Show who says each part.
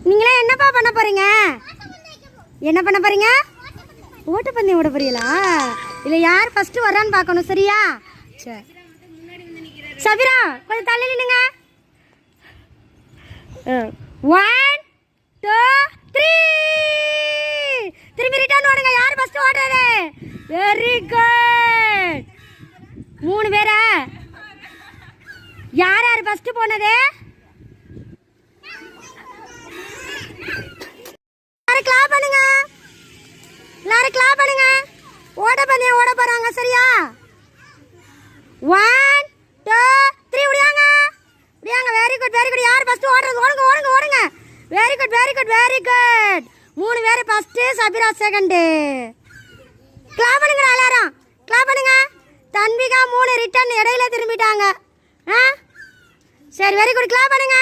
Speaker 1: நீங்களே என்னப்பா பண்ண போறீங்க? என்ன பண்ண போறீங்க? ஓட்டப்பந்தயம் ஓட போறீங்களா? இல்லை யார் ஃபர்ஸ்ட் வர்றான்னு பார்க்கணும். சரியா? சரி சபிரா கொஞ்சம் தள்ளி நில்லுங்க. 1 2 3 திரும்பி ரிட்டர்ன் ஓடுங்க. யார் ஃபர்ஸ்ட் ஓடுறது? Very good. 3 பேரா? யார் யார் ஃபர்ஸ்ட் போனது? கிளாப் பண்ணுங்க. எல்லாரும் கிளாப் பண்ணுங்க. ஓட்டப்பந்தயம் ஓட போறாங்க. சரியா? 1 2 3 ஓடியாங்க. ஓடியாங்க. Very good very good. யார் ஃபர்ஸ்ட் ஓடுறது? ஓடுங்க ஓடுங்க ஓடுங்க. Very good very good very good. 3 பேர் ஃபர்ஸ்ட், சபிரா செகண்ட். கிளாப் பண்ணுங்க எல்லாரும். கிளாப் பண்ணுங்க. தன்விகா 3 ரிட்டர்ன் இடையில திரும்பிட்டாங்க. சரி வெரி குட். கிளாப் பண்ணுங்க.